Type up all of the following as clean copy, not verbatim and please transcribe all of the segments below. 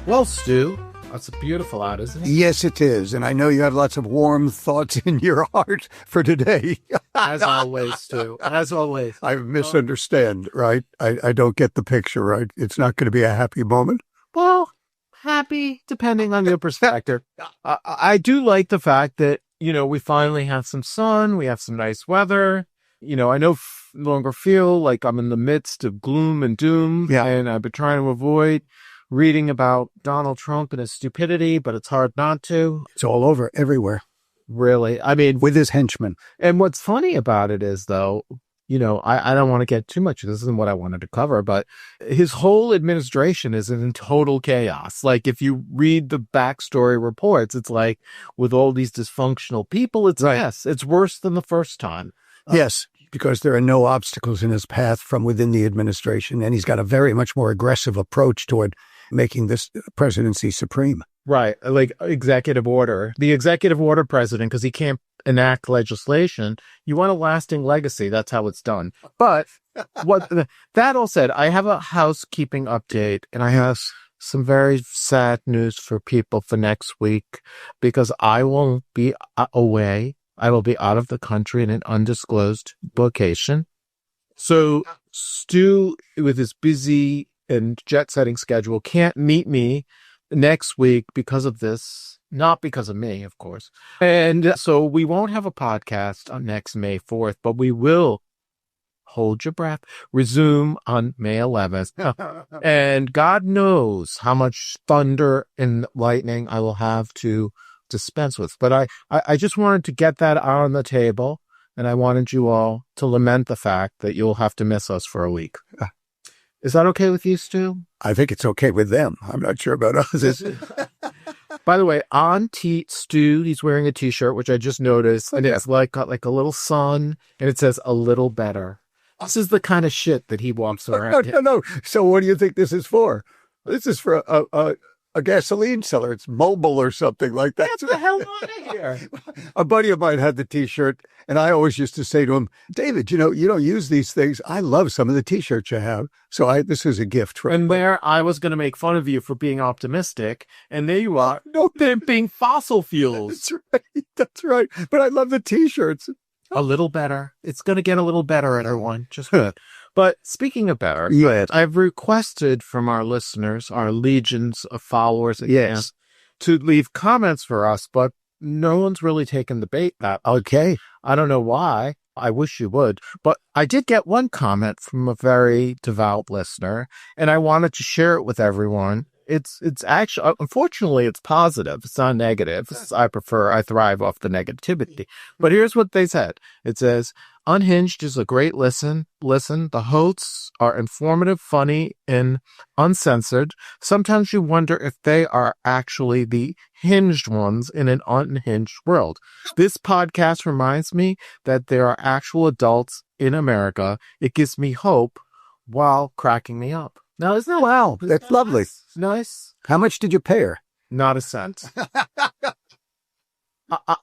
Well, Stu, that's beautiful out, isn't it? Yes, it is. And I know you have lots of warm thoughts in your heart for today. As always, Stu. As always. I misunderstand, right? I don't get the picture, right? It's not going to be a happy moment. Well, happy, depending on your perspective. I do like the fact that, we finally have some sun. We have some nice weather. I no longer feel like I'm in the midst of gloom and doom. Yeah. And I've been trying to avoid reading about Donald Trump and his stupidity, but it's hard not to. It's all over everywhere. Really. I mean, with his henchmen. And what's funny about it is, though, I don't want to get too much. This isn't what I wanted to cover, but his whole administration is in total chaos. Like, if you read the backstory reports, it's like with all these dysfunctional people, it's right. Yes, it's worse than the first time. Yes, because there are no obstacles in his path from within the administration, and he's got a very much more aggressive approach toward making this presidency supreme. Right, like executive order. The executive order president, because he can't enact legislation, you want a lasting legacy. That's how it's done. But that all said, I have a housekeeping update, and I have some very sad news for people for next week, because I will be away. I will be out of the country in an undisclosed location. So Stu, with his busy and jet-setting schedule, can't meet me next week because of this. Not because of me, of course. And so we won't have a podcast on next May 4th, but we will, hold your breath, resume on May 11th. And God knows how much thunder and lightning I will have to dispense with. But I just wanted to get that out on the table, and I wanted you all to lament the fact that you'll have to miss us for a week. Is that okay with you, Stu? I think it's okay with them. I'm not sure about us. By the way, on Stu, he's wearing a T-shirt, which I just noticed, and it's got like a little sun, and it says "a little better." This is the kind of shit that he walks around. No. So what do you think this is for? This is for a gasoline seller. It's mobile or something like that. Get the hell out of here. A buddy of mine had the T-shirt, and I always used to say to him, David, you don't use these things. I love some of the T-shirts you have. So this is a gift. And where I was going to make fun of you for being optimistic, and there you are, pimping fossil fuels. That's right. But I love the T-shirts. A little better. It's going to get a little better, everyone. Just But speaking of better, I've requested from our listeners, our legions of followers, to leave comments for us, but no one's really taken the bait. Okay. I don't know why. I wish you would. But I did get one comment from a very devout listener, and I wanted to share it with everyone. It's actually, unfortunately, it's positive. It's not negative. I thrive off the negativity. But here's what they said. It says, Unhinged is a great listen. The hosts are informative, funny, and uncensored. Sometimes you wonder if they are actually the hinged ones in an unhinged world. This podcast reminds me that there are actual adults in America. It gives me hope while cracking me up. Now, isn't that wow? That's lovely. Nice. How much did you pay her? Not a cent.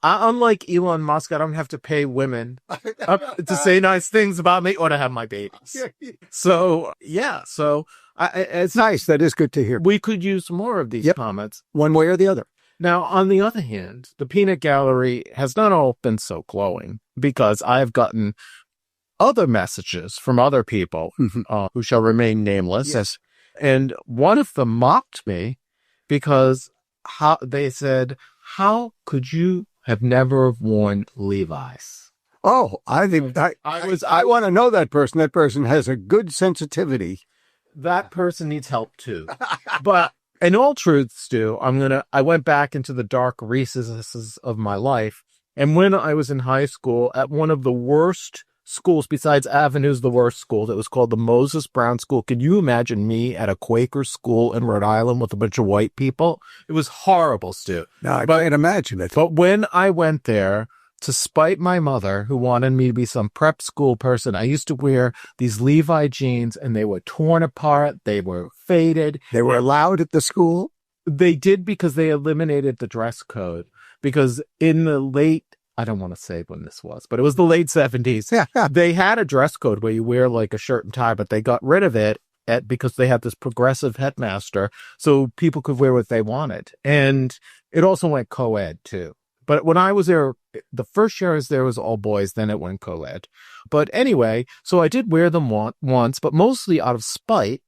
Unlike Elon Musk, I don't have to pay women to say nice things about me or to have my babies. So, yeah. So, it's nice. That is good to hear. We could use more of these comments. One way or the other. Now, on the other hand, the peanut gallery has not all been so glowing, because I've gotten other messages from other people who shall remain nameless. Yes. And one of them mocked me because they said, how could you have never worn Levi's? Oh, I think I want to know that person. That person has a good sensitivity. That person needs help too. But in all truth, Stu, I went back into the dark recesses of my life. And when I was in high school at one of the worst schools, besides Avenue's the worst school, that was called the Moses Brown School. Can you imagine me at a Quaker school in Rhode Island with a bunch of white people? It was horrible, Stu. No, I can't imagine it. But when I went there, to spite my mother, who wanted me to be some prep school person, I used to wear these Levi jeans, and they were torn apart. They were faded. They were allowed at the school? They did, because they eliminated the dress code. Because in the late, I don't want to say when this was, but it was the late 70s. Yeah. They had a dress code where you wear like a shirt and tie, but they got rid of it because they had this progressive headmaster, so people could wear what they wanted. And it also went co-ed too. But when I was there, the first year I was there was all boys, then it went co-ed. But anyway, so I did wear them once, but mostly out of spite.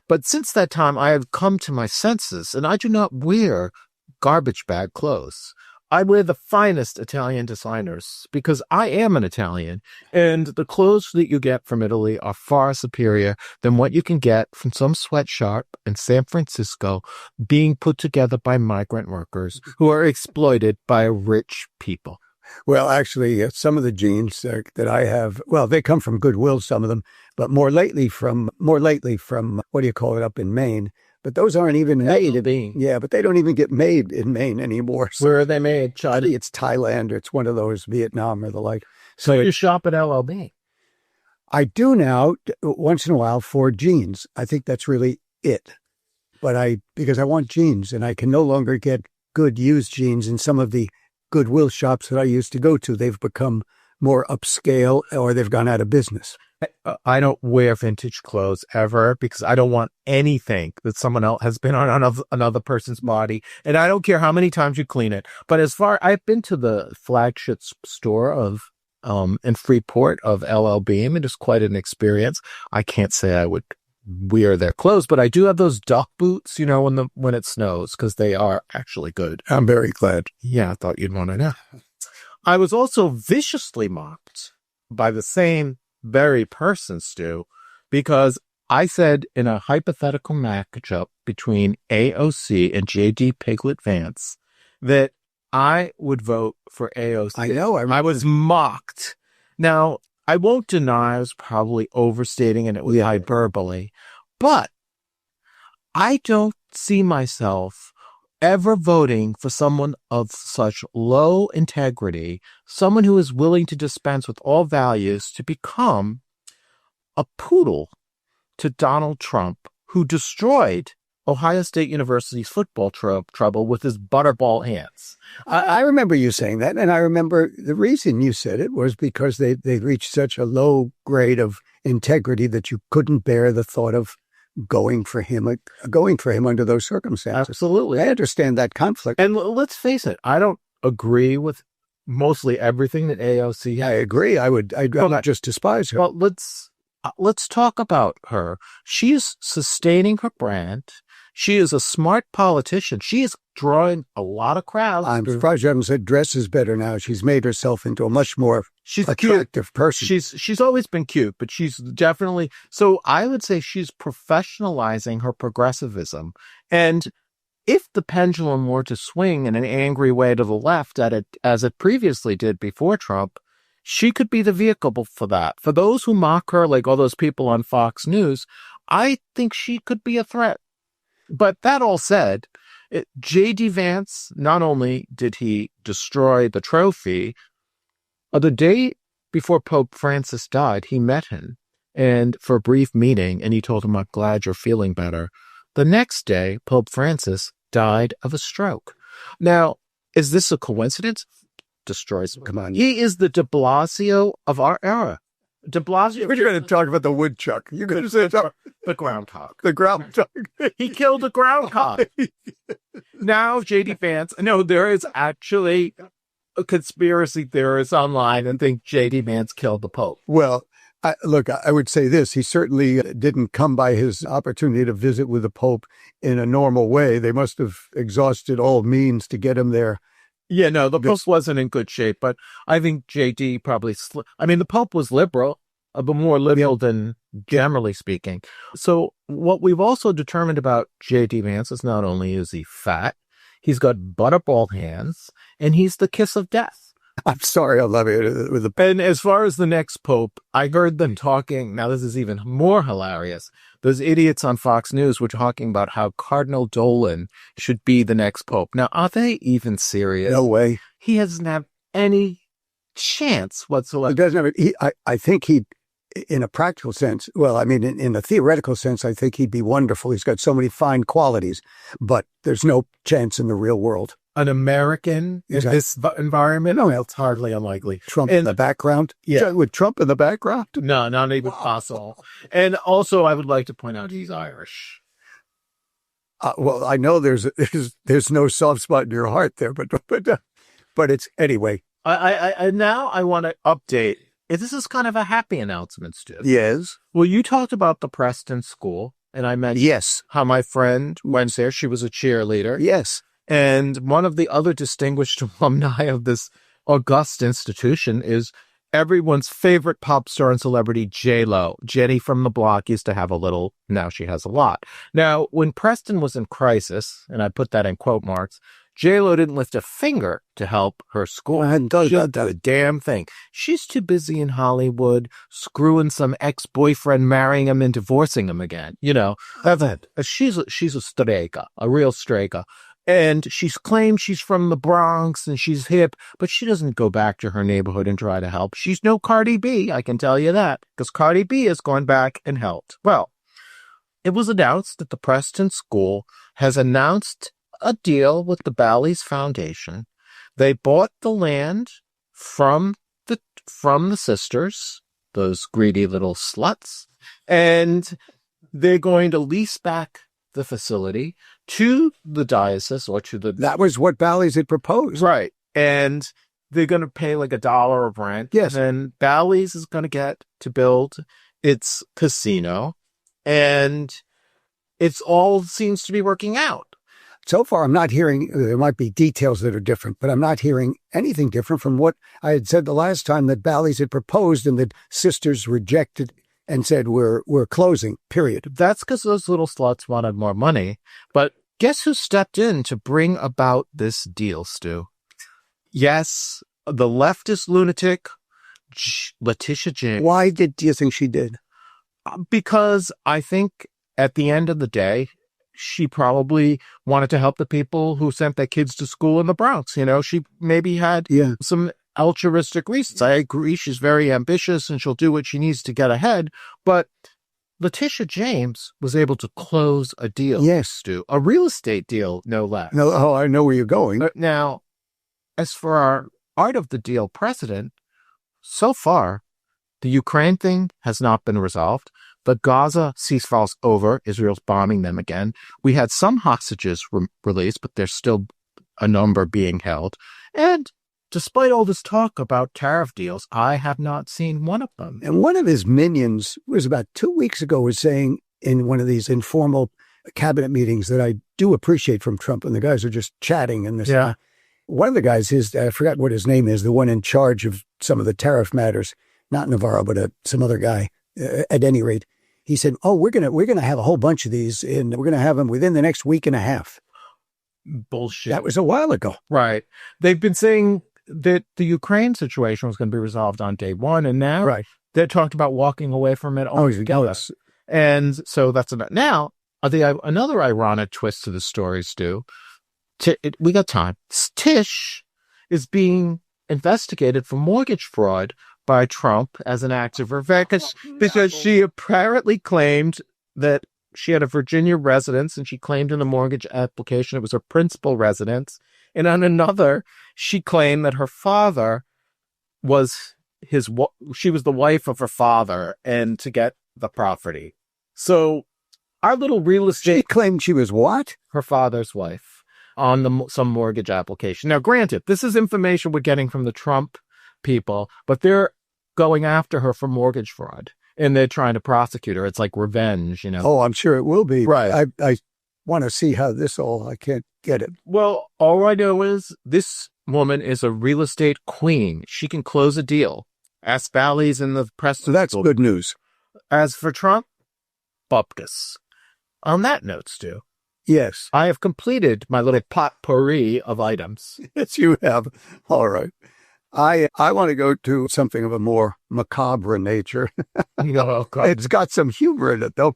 But since that time, I have come to my senses, and I do not wear garbage bag clothes. I wear the finest Italian designers because I am an Italian, and the clothes that you get from Italy are far superior than what you can get from some sweatshop in San Francisco being put together by migrant workers who are exploited by rich people. Well, actually, some of the jeans that I have, well, they come from Goodwill, some of them, but more lately from what do you call it, up in Maine. But those aren't even made. Yeah, but they don't even get made in Maine anymore. So where are they made? China? It's Thailand, or it's one of those, Vietnam or the like. So you shop at LLB? I do now, once in a while, for jeans. I think that's really it. But because I want jeans, and I can no longer get good used jeans in some of the Goodwill shops that I used to go to. They've become more upscale, or they've gone out of business. I don't wear vintage clothes ever because I don't want anything that someone else has been on another person's body. And I don't care how many times you clean it. But I've been to the flagship store in Freeport of LL Beam. It is quite an experience. I can't say I would wear their clothes, but I do have those duck boots, when it snows, because they are actually good. I'm very glad. Yeah, I thought you'd want to know. I was also viciously mocked by the same very person, Stu, because I said in a hypothetical matchup between AOC and JD Piglet Vance that I would vote for AOC. I know. I was mocked. Now, I won't deny I was probably overstating and it was hyperbole, but I don't see myself ever voting for someone of such low integrity, someone who is willing to dispense with all values to become a poodle to Donald Trump, who destroyed Ohio State University's football trouble with his butterball hands. I remember you saying that, and I remember the reason you said it was because they reached such a low grade of integrity that you couldn't bear the thought of going for him under those circumstances. Absolutely. I understand that conflict. And let's face it, I don't agree with mostly everything that AOC has. I agree. I'd not just despise her. Well, let's talk about her. She is sustaining her brand. She is a smart politician. She is drawing a lot of crowds. I'm surprised you haven't said dresses better now. She's made herself into a much more attractive person. She's always been cute, but she's definitely, so I would say she's professionalizing her progressivism. And if the pendulum were to swing in an angry way to the left as it previously did before Trump, she could be the vehicle for that. For those who mock her, like all those people on Fox News, I think she could be a threat. But that all said, JD Vance, not only did he destroy the trophy, the day before Pope Francis died, he met him and for a brief meeting, and he told him, "I'm glad you're feeling better." The next day, Pope Francis died of a stroke. Now, is this a coincidence? Destroys him. Come on. He is the de Blasio of our era. De Blasio. We're going to talk about the woodchuck. You're going to say the groundhog. The groundhog. He killed a groundhog. Now, JD Vance. No, there is actually a conspiracy theorist online and think JD Vance killed the Pope. Well, I would say this. He certainly didn't come by his opportunity to visit with the Pope in a normal way. They must have exhausted all means to get him there. Yeah, no, the Pope wasn't in good shape, but I think JD probably, the Pope was liberal, but more liberal than generally speaking. So what we've also determined about JD Vance is not only is he fat, he's got butterball hands, and he's the kiss of death. I'm sorry, I love it. And as far as the next Pope, I heard them talking, now this is even more hilarious. Those idiots on Fox News were talking about how Cardinal Dolan should be the next Pope. Now, are they even serious? No way. He doesn't have any chance whatsoever. He doesn't have, I think he, in a practical sense, in a theoretical sense, I think he'd be wonderful. He's got so many fine qualities, but there's no chance in the real world. an American in this environment, it's hardly unlikely. Trump in the background? Yeah. With Trump in the background? No, not even possible. And also, I would like to point out he's Irish. Well, I know there's no soft spot in your heart there, but it's anyway. I now I want to update. This is kind of a happy announcement, Stu. Yes. Well, you talked about the Preston school, and I mentioned how my friend went there. She was a cheerleader. Yes. And one of the other distinguished alumni of this august institution is everyone's favorite pop star and celebrity, J-Lo. Jenny from the Block used to have a little, now she has a lot. Now, when Preston was in crisis, and I put that in quote marks, J-Lo didn't lift a finger to help her school. I hadn't done that a damn thing. She's too busy in Hollywood, screwing some ex-boyfriend, marrying him and divorcing him again. You know, she's a streka, a real streka. And she's claimed she's from the Bronx and she's hip, but she doesn't go back to her neighborhood and try to help. She's no Cardi B, I can tell you that, because Cardi B has gone back and helped. Well, it was announced that the Preston School has announced a deal with the Bally's Foundation. They bought the land from the sisters, those greedy little sluts, and they're going to lease back the facility to the diocese or to the... That was what Bally's had proposed. Right. And they're going to pay like $1 of rent. Yes. And Bally's is going to get to build its casino. And it's all seems to be working out. So far, I'm not hearing, there might be details that are different, but I'm not hearing anything different from what I had said the last time that Bally's had proposed and that sisters rejected and said, we're closing, period. That's because those little sluts wanted more money. But guess who stepped in to bring about this deal, Stu? Yes, the leftist lunatic, Letitia James. Why do you think she did? Because I think at the end of the day, she probably wanted to help the people who sent their kids to school in the Bronx. You know, she maybe had some altruistic reasons. I agree. She's very ambitious and she'll do what she needs to get ahead. But Letitia James was able to close a deal. Yes. Stu, a real estate deal, no less. No, oh, I know where you're going. Now, as for our art of the deal precedent, so far, the Ukraine thing has not been resolved. The Gaza ceasefire's over. Israel's bombing them again. We had some hostages released, but there's still a number being held. And despite all this talk about tariff deals, I have not seen one of them. And one of his minions was about 2 weeks ago was saying in one of these informal cabinet meetings that I do appreciate from Trump, and the guys are just chatting. And this, one of the guys, I forgot what his name is, the one in charge of some of the tariff matters, not Navarro, but some other guy. At any rate, he said, "Oh, we're gonna have a whole bunch of these, and we're gonna have them within the next week and a half." Bullshit. That was a while ago, right? They've been saying that the Ukraine situation was going to be resolved on day one, and now they talked about walking away from it altogether. And so that's enough. Now, another ironic twist to the story, Stu. We got time. Tish is being investigated for mortgage fraud by Trump as an act of revenge because she apparently claimed that she had a Virginia residence and she claimed in the mortgage application it was her principal residence. And on another, she claimed that her father was she was the wife of her father and to get the property. So our little real estate... She claimed she was what? Her father's wife on some mortgage application. Now, granted, this is information we're getting from the Trump people, but they're going after her for mortgage fraud and they're trying to prosecute her. It's like revenge, you know. Oh, I'm sure it will be. Right. I want to see how I can't get it. Well, all I know is this woman is a real estate queen. She can close a deal. Ask Bally's in the press. So that's good news. As for Trump, bupkis. On that note, Stu. Yes. I have completed my little potpourri of items. Yes, you have. All right. I want to go to something of a more macabre nature. Oh, God. It's got some humor in it, though.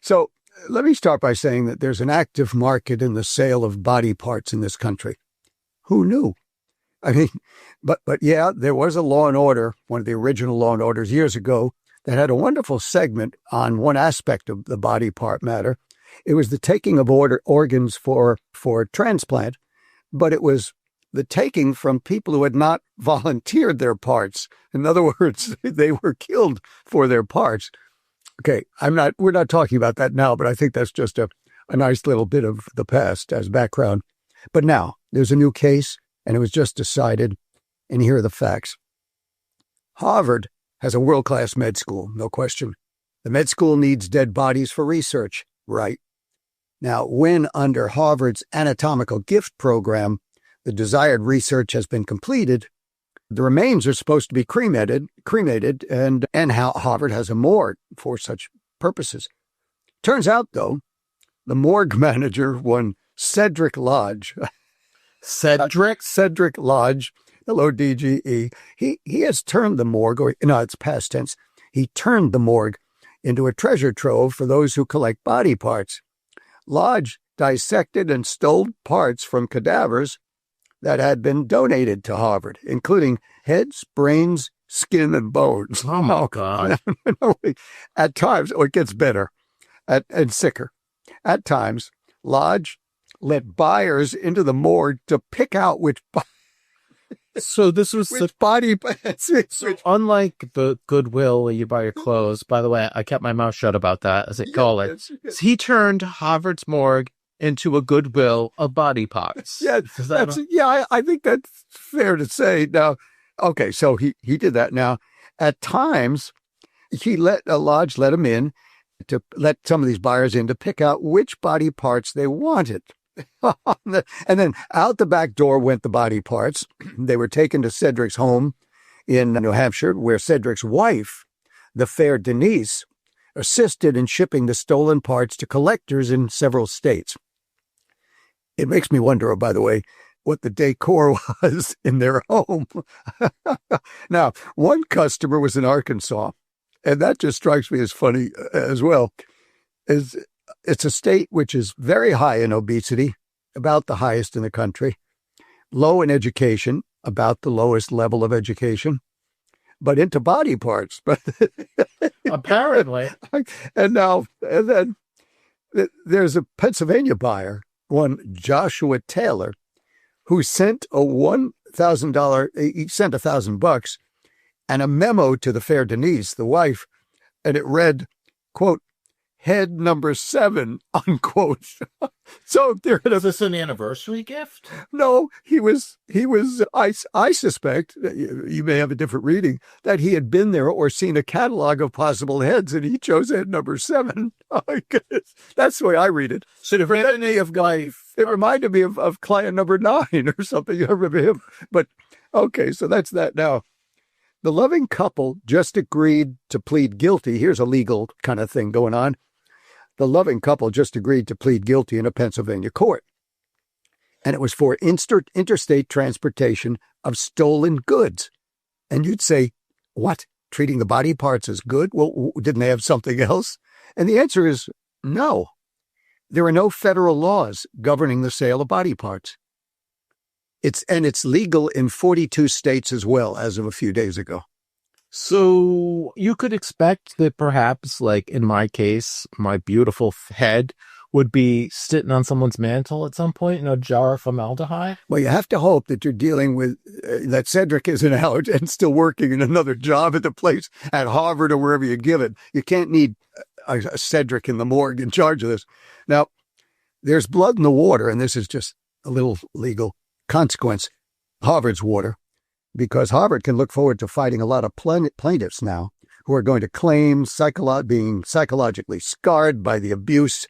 So let me start by saying that there's an active market in the sale of body parts in this country. Who knew? I mean, but yeah, there was a Law and Order, one of the original Law and Orders years ago, that had a wonderful segment on one aspect of the body part matter. It was the taking of organs for transplant but it was the taking from people who had not volunteered their parts. In other words, they were killed for their parts. Okay, we're not talking about that now, but I think that's just a nice little bit of the past as background. But now, there's a new case, and it was just decided, and here are the facts. Harvard has a world-class med school, no question. The med school needs dead bodies for research, right? Now, when under Harvard's anatomical gift program, the desired research has been completed, the remains are supposed to be cremated, and how Harvard has a morgue for such purposes. Turns out, though, the morgue manager, one Sedgwick Lodge. Sedgwick Lodge, Lodge. He has turned the morgue, it's past tense. He turned the morgue into a treasure trove for those who collect body parts. Lodge dissected and stole parts from cadavers that had been donated to Harvard, including heads, brains, skin, and bones. Oh, my God. At times, it gets better and sicker. At times, Lodge let buyers into the morgue to pick out which So this was body. So unlike the Goodwill where you buy your clothes, by the way, I kept my mouth shut about that, as they call it. So he turned Harvard's morgue into a Goodwill of body parts. Yeah, I think that's fair to say. Now, okay, so he did that. Now, at times, Lodge let him in to let some of these buyers in to pick out which body parts they wanted. And then out the back door went the body parts. They were taken to Cedric's home in New Hampshire, where Cedric's wife, the fair Denise, assisted in shipping the stolen parts to collectors in several states. It makes me wonder, by the way, what the decor was in their home. Now, one customer was in Arkansas, and that just strikes me as funny as well. It's a state which is very high in obesity, about the highest in the country, low in education, about the lowest level of education, but into body parts. But apparently. And then there's a Pennsylvania buyer, one Joshua Taylor, who sent he sent $1,000 and a memo to the fair Denise, the wife, and it read, quote, head number 7, unquote. So is this an anniversary gift? No, he was, I suspect, you may have a different reading, that he had been there or seen a catalog of possible heads and he chose head number 7. Oh my goodness. That's the way I read it. It reminded me of client number 9 or something. I remember him. But okay, so that's that. Now, the loving couple just agreed to plead guilty. Here's a legal kind of thing going on. The loving couple just agreed to plead guilty in a Pennsylvania court. And it was for interstate transportation of stolen goods. And you'd say, what? Treating the body parts as good? Well, didn't they have something else? And the answer is no. There are no federal laws governing the sale of body parts. It's legal in 42 states as well, as of a few days ago. So you could expect that perhaps, like in my case, my beautiful head would be sitting on someone's mantle at some point in a jar of formaldehyde. Well, you have to hope that you're dealing with, that Cedric isn't out and still working in another job at the place at Harvard or wherever you give it. You can't need a Cedric in the morgue in charge of this. Now, there's blood in the water, and this is just a little legal consequence. Harvard's water. Because Harvard can look forward to fighting a lot of plaintiffs now who are going to claim being psychologically scarred by the abuse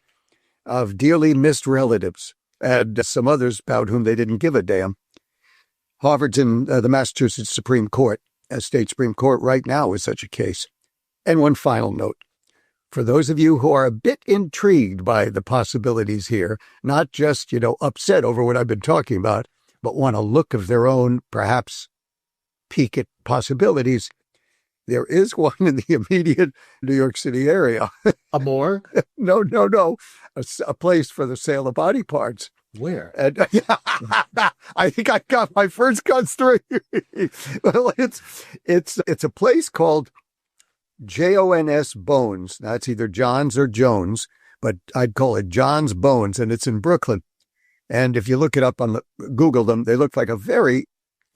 of dearly missed relatives and some others about whom they didn't give a damn. Harvard's in the Massachusetts Supreme Court, state Supreme Court right now is such a case. And one final note. For those of you who are a bit intrigued by the possibilities here, not just, upset over what I've been talking about, but want a look of their own, perhaps peek at possibilities, there is one in the immediate New York City area. A morgue? No. A place for the sale of body parts. Where? And, I think I got my first gun straight. Well, it's a place called Jons Bones. Now, it's either John's or Jones, but I'd call it John's Bones, and it's in Brooklyn. And if you look it up Google them, they look like a very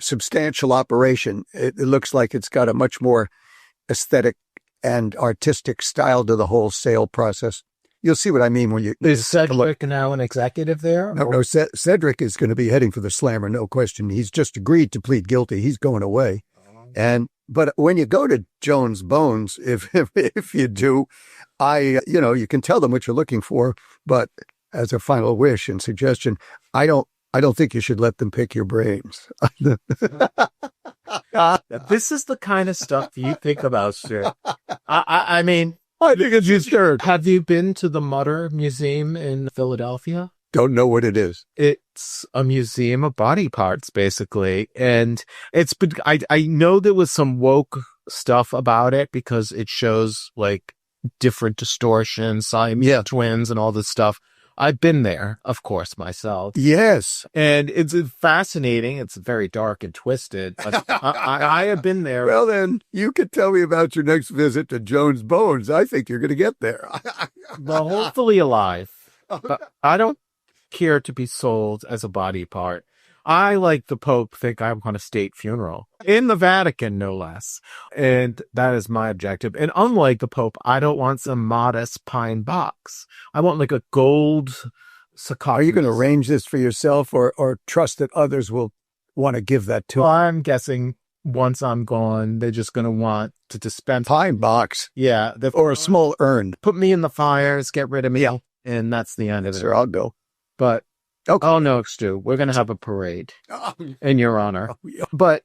substantial operation. It looks like it's got a much more aesthetic and artistic style to the whole sale process. You'll see what I mean when you... Is Sedgwick now an executive there? No, Cedric is going to be heading for the slammer, no question. He's just agreed to plead guilty. He's going away. But when you go to Jones Bones, if you do, you can tell them what you're looking for. But as a final wish and suggestion, I don't think you should let them pick your brains. This is the kind of stuff you think about, sir. I mean, I think it's absurd. Have you been to the Mutter Museum in Philadelphia? Don't know what it is. It's a museum of body parts, basically. And it's been, I know there was some woke stuff about it because it shows like different distortions, Siamese twins and all this stuff. I've been there, of course, myself. Yes. And it's fascinating. It's very dark and twisted. But I have been there. Well, then you could tell me about your next visit to Jones Bones. I think you're going to get there. Well, hopefully alive. But I don't care to be sold as a body part. I, like the Pope, think I want a state funeral in the Vatican, no less. And that is my objective. And unlike the Pope, I don't want some modest pine box. I want like a gold sarcophagus. Are you going to arrange this for yourself or trust that others will want to give that to? Well, I'm guessing once I'm gone, they're just going to want to dispense. Pine box. Yeah. Or a small urn. Put me in the fires, get rid of me. Yeah. And that's the end of it. Sure, I'll go. But, okay. Oh no, Stu, we're going to have a parade in your honor. But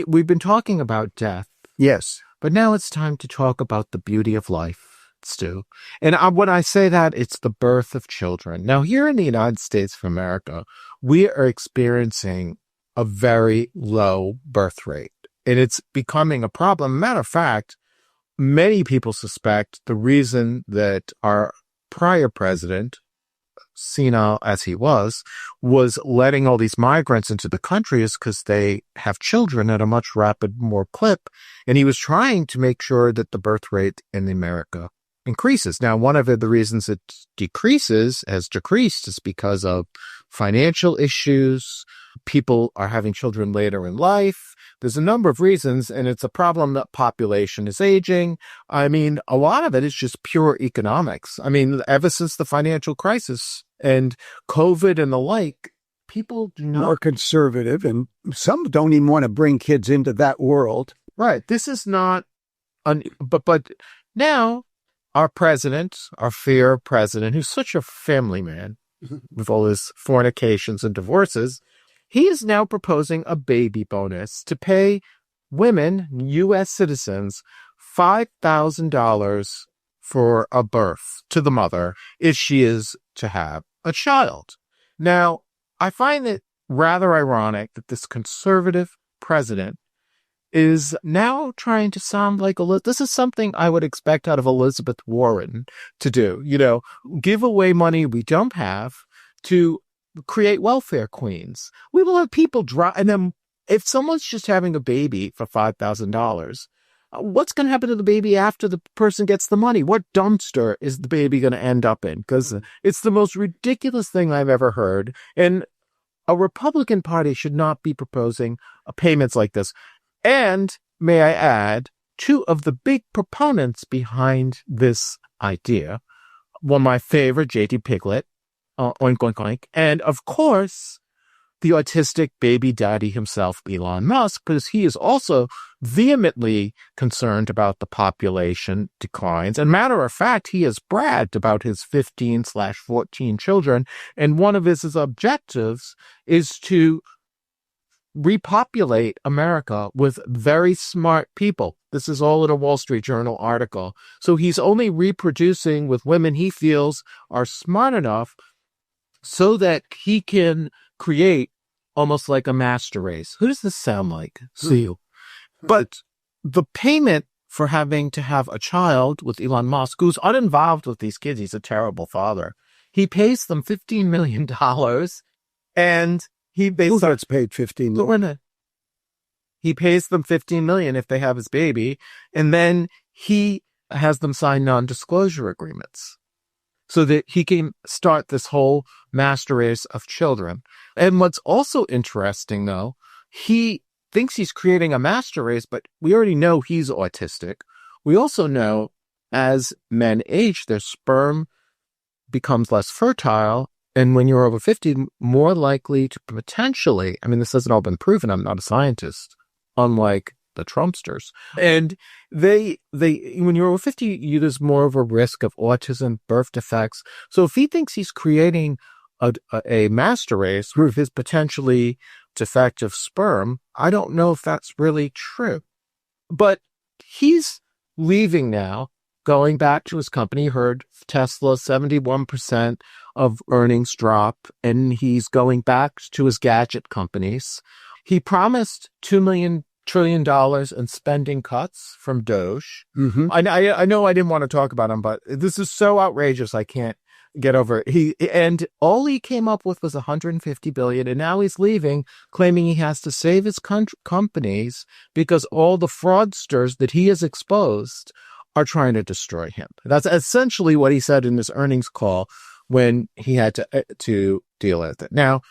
we've been talking about death. Yes. But now it's time to talk about the beauty of life, Stu. And when I say that, it's the birth of children. Now, here in the United States of America, we are experiencing a very low birth rate. And it's becoming a problem. Matter of fact, many people suspect the reason that our prior president, senile as he was letting all these migrants into the country is because they have children at a much more clip. And he was trying to make sure that the birth rate in America increases. Now, one of the reasons it has decreased is because of financial issues. People are having children later in life. There's a number of reasons, and it's a problem that population is aging. I mean, a lot of it is just pure economics. I mean, ever since the financial crisis and COVID and the like, people do not... More conservative, and some don't even want to bring kids into that world. Right. This is not... But now, our president, our fair president, who's such a family man with all his fornications and divorces, he is now proposing a baby bonus to pay women, U.S. citizens, $5,000 for a birth to the mother if she is to have a child. Now, I find it rather ironic that this conservative president is now trying to sound like this is something I would expect out of Elizabeth Warren to do. Give away money we don't have to create welfare queens. We will have people and then if someone's just having a baby for $5,000, what's going to happen to the baby after the person gets the money? What dumpster is the baby going to end up in? Because it's the most ridiculous thing I've ever heard. And a Republican Party should not be proposing payments like this. And may I add, two of the big proponents behind this idea, one of my favorite, JD Piglet, oink, oink, oink. And of course, the autistic baby daddy himself, Elon Musk, because he is also vehemently concerned about the population declines. And matter of fact, he has bragged about his 15/14 children. And one of his objectives is to repopulate America with very smart people. This is all in a Wall Street Journal article. So he's only reproducing with women he feels are smart enough so that he can create almost like a master race. Who does this sound like? See you. But the payment for having to have a child with Elon Musk, who's uninvolved with these kids, he's a terrible father. He pays them $15 million and he starts paid $15 million. He pays them $15 million if they have his baby, and then he has them sign non-disclosure agreements. so that he can start this whole master race of children. And what's also interesting, though, he thinks he's creating a master race, but we already know he's autistic. We also know as men age, their sperm becomes less fertile. And when you're over 50, more likely to potentially, I mean, this hasn't all been proven. I'm not a scientist, unlike the Trumpsters. And when you're over 50, there's more of a risk of autism, birth defects. So if he thinks he's creating a master race with his potentially defective sperm, I don't know if that's really true. But he's leaving now, going back to his company. Heard Tesla, 71% of earnings drop, and he's going back to his gadget companies. He promised $2 trillion in spending cuts from Doge. Mm-hmm. I know I didn't want to talk about him, but this is so outrageous I can't get over it. All he came up with was $150 billion, and now he's leaving, claiming he has to save his companies because all the fraudsters that he has exposed are trying to destroy him. That's essentially what he said in his earnings call when he had to deal with it. Now,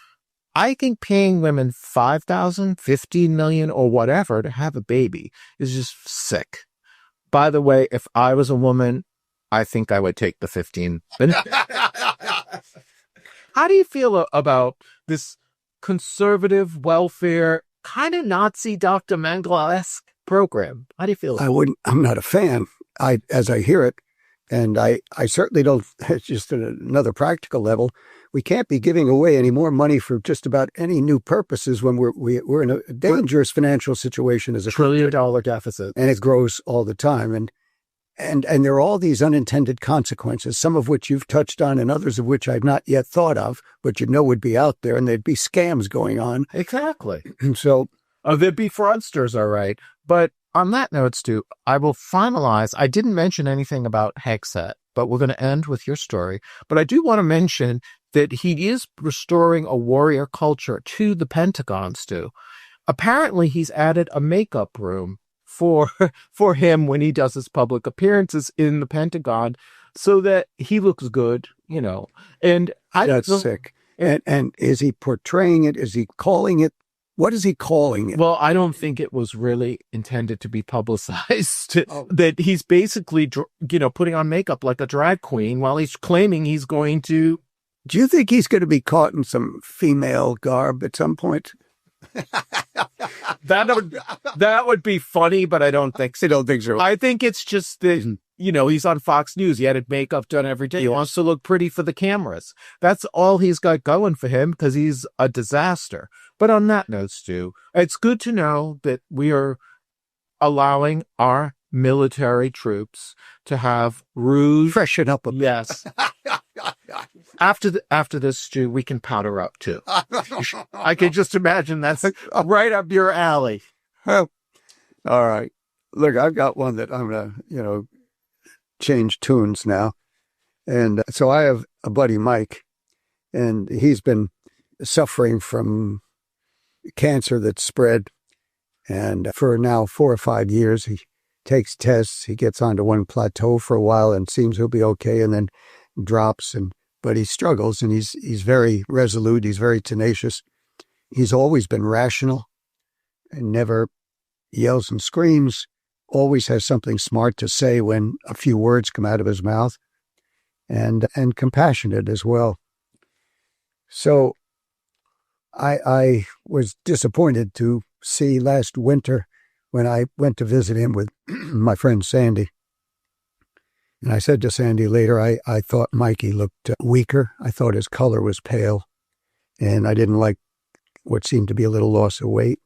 I think paying women $5,000, $15 million, or whatever to have a baby is just sick. By the way, if I was a woman, I think I would take the 15. How do you feel about this conservative welfare, kind of Nazi Dr. Mengele-esque program? How do you feel? I'm not a fan. As I hear it, and I certainly don't. It's just at another practical level. We can't be giving away any more money for just about any new purposes when we're in a dangerous financial situation as a $1 trillion deficit, and it grows all the time. And there are all these unintended consequences, some of which you've touched on and others of which I've not yet thought of, but would be out there, and there'd be scams going on. Exactly. So, there'd be fraudsters, all right. But on that note, Stu, I will finalize. I didn't mention anything about Hegseth, but we're going to end with your story. But I do want to mention that he is restoring a warrior culture to the Pentagon, Stu. Apparently, he's added a makeup room for him when he does his public appearances in the Pentagon so that he looks good, And that's sick. And is he portraying it? Is he calling it? What is he calling it? Well, I don't think it was really intended to be publicized. That he's basically, putting on makeup like a drag queen while he's claiming he's going to. Do you think he's going to be caught in some female garb at some point? That would be funny, but I don't think so. I don't think so. I think it's just that, he's on Fox News. He had his makeup done every day. He wants to look pretty for the cameras. That's all he's got going for him because he's a disaster. But on that note, Stu, it's good to know that we are allowing our military troops to have rouge. Freshen up a bit. Yes. After this, Stu, we can powder up too. I can just imagine that's right up your alley. All right. Look, I've got one that I'm going to, change tunes now. And so I have a buddy, Mike, and he's been suffering from cancer that's spread. And for now 4 or 5 years, he takes tests. He gets onto one plateau for a while and seems he'll be okay, and then drops. But he struggles, and he's very resolute. He's very tenacious. He's always been rational and never yells and screams. Always has something smart to say when a few words come out of his mouth, and compassionate as well. So I was disappointed to see last winter when I went to visit him with my friend Sandy. And I said to Sandy later, I thought Mikey looked weaker. I thought his color was pale, and I didn't like what seemed to be a little loss of weight.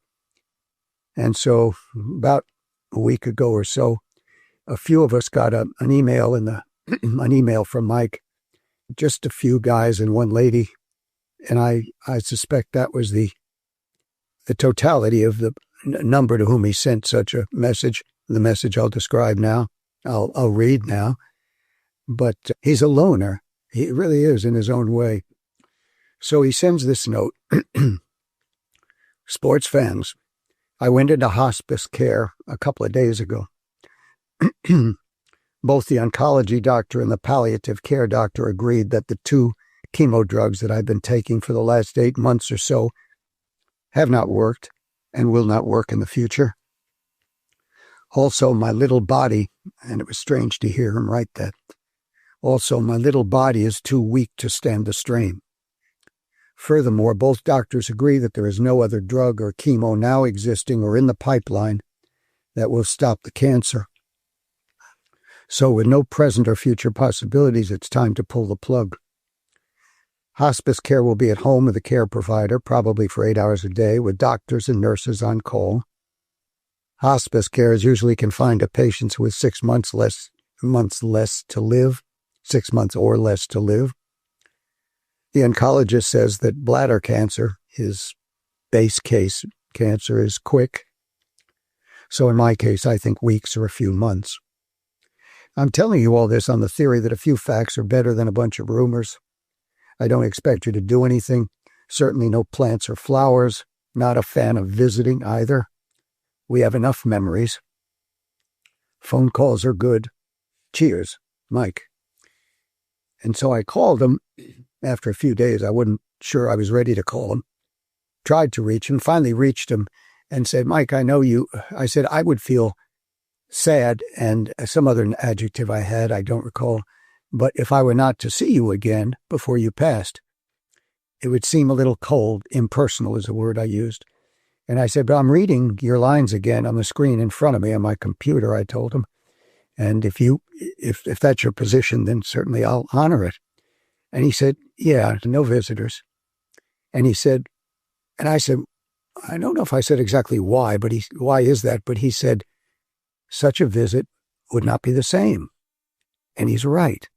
And so about a week ago or so, a few of us got an email an email from Mike, just a few guys and one lady. And I suspect that was the totality of the number to whom he sent such a message, the message I'll describe now. I'll read now. But he's a loner. He really is in his own way. So he sends this note. Sports fans, I went into hospice care a couple of days ago. Both the oncology doctor and the palliative care doctor agreed that the 2 chemo drugs that I've been taking for the last 8 months or so have not worked and will not work in the future. Also, my little body, and it was strange to hear him write that, also, my little body is too weak to stand the strain. Furthermore, both doctors agree that there is no other drug or chemo now existing or in the pipeline that will stop the cancer. So with no present or future possibilities, it's time to pull the plug. Hospice care will be at home with a care provider, probably for 8 hours a day, with doctors and nurses on call. Hospice care is usually confined to patients with 6 months less to live, 6 months or less to live. The oncologist says that bladder cancer, his base case cancer, is quick. So in my case, I think weeks or a few months. I'm telling you all this on the theory that a few facts are better than a bunch of rumors. I don't expect you to do anything, certainly no plants or flowers, not a fan of visiting either. We have enough memories. Phone calls are good. Cheers, Mike. And so I called him. After a few days, I wasn't sure I was ready to call him. Tried to reach him, finally reached him and said, Mike, I know you. I said, I would feel sad and some other adjective I had, I don't recall. But if I were not to see you again before you passed, it would seem a little cold. Impersonal is the word I used. And I said, but I'm reading your lines again on the screen in front of me on my computer, I told him. And if that's your position, then certainly I'll honor it. And he said, yeah, no visitors. And he said, and I said, I don't know if I said exactly why, but why is that? But he said, such a visit would not be the same. And he's right.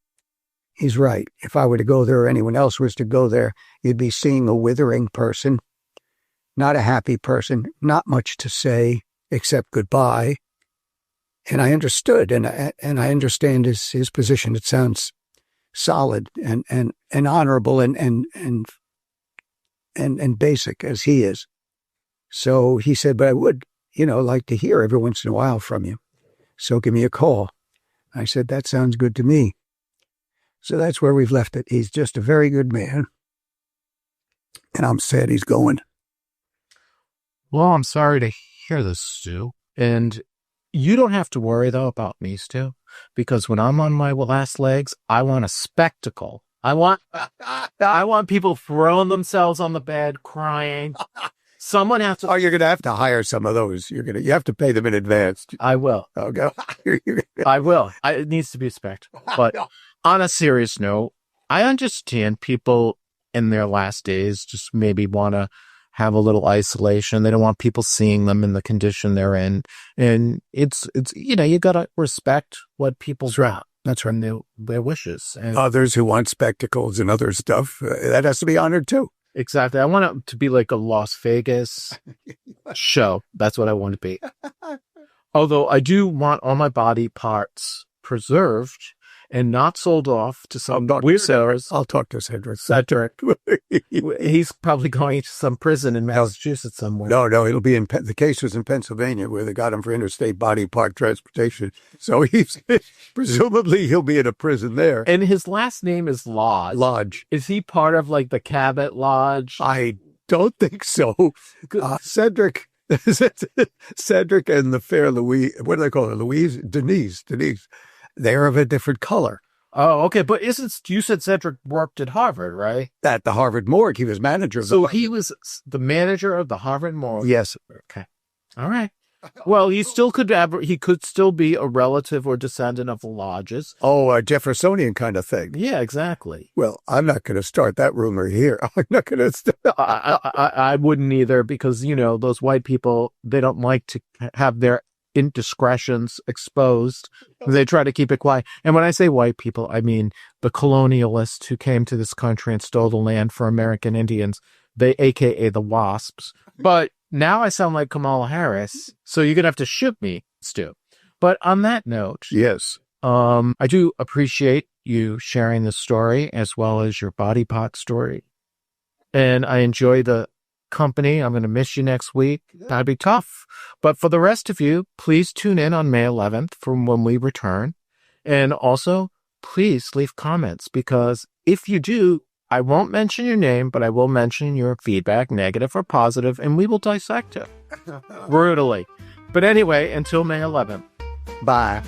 He's right. If I were to go there or anyone else was to go there, you'd be seeing a withering person, not a happy person, not much to say except goodbye. And I understood, and I understand his position. It sounds solid and honorable and basic as he is. So he said, but I would, like to hear every once in a while from you. So give me a call. I said, that sounds good to me. So that's where we've left it. He's just a very good man. And I'm sad he's going. Well, I'm sorry to hear this, Stu. And you don't have to worry, though, about me, Stu. Because when I'm on my last legs, I want a spectacle. I want people throwing themselves on the bed, crying. Someone has to. Oh, you're going to have to hire some of those. You have to pay them in advance. I will. Okay. I will. It needs to be a spectacle. But on a serious note, I understand people in their last days just maybe want to have a little isolation. They don't want people seeing them in the condition they're in. And it's you got to respect what people's That's right. Their wishes. And others who want spectacles and other stuff, that has to be honored too. Exactly. I want it to be like a Las Vegas show. That's what I want to be. Although I do want all my body parts preserved and not sold off to some weird sellers. I'll talk to Cedric. He's probably going to some prison in Massachusetts somewhere. No, it'll be the case was in Pennsylvania where they got him for interstate body part transportation. So presumably he'll be in a prison there. And his last name is Lodge. Lodge. Is he part of like the Cabot Lodge? I don't think so. Cedric and the fair Louise, what do they call her? Denise. They're of a different color. Oh, okay. But you said Cedric worked at Harvard, right? At the Harvard morgue. He was manager of the morgue. He was the manager of the Harvard morgue. Yes. Okay. All right. Well, he could still be a relative or descendant of the Lodges. Oh, a Jeffersonian kind of thing. Yeah, exactly. Well, I'm not going to start that rumor here. I'm not going to I wouldn't either because, those white people, they don't like to have their indiscretions exposed. They try to keep it quiet. And when I say white people, I mean the colonialists who came to this country and stole the land for American Indians, aka the WASPs. But now I sound like Kamala Harris, so you're going to have to shoot me, Stu. But on that note, yes, I do appreciate you sharing the story as well as your body pot story. And I enjoy the company. I'm going to miss you next week. That'd be tough. But for the rest of you, please tune in on May 11th from when we return. And also, please leave comments, because if you do, I won't mention your name, but I will mention your feedback, negative or positive, and we will dissect it brutally. But anyway, until May 11th. Bye.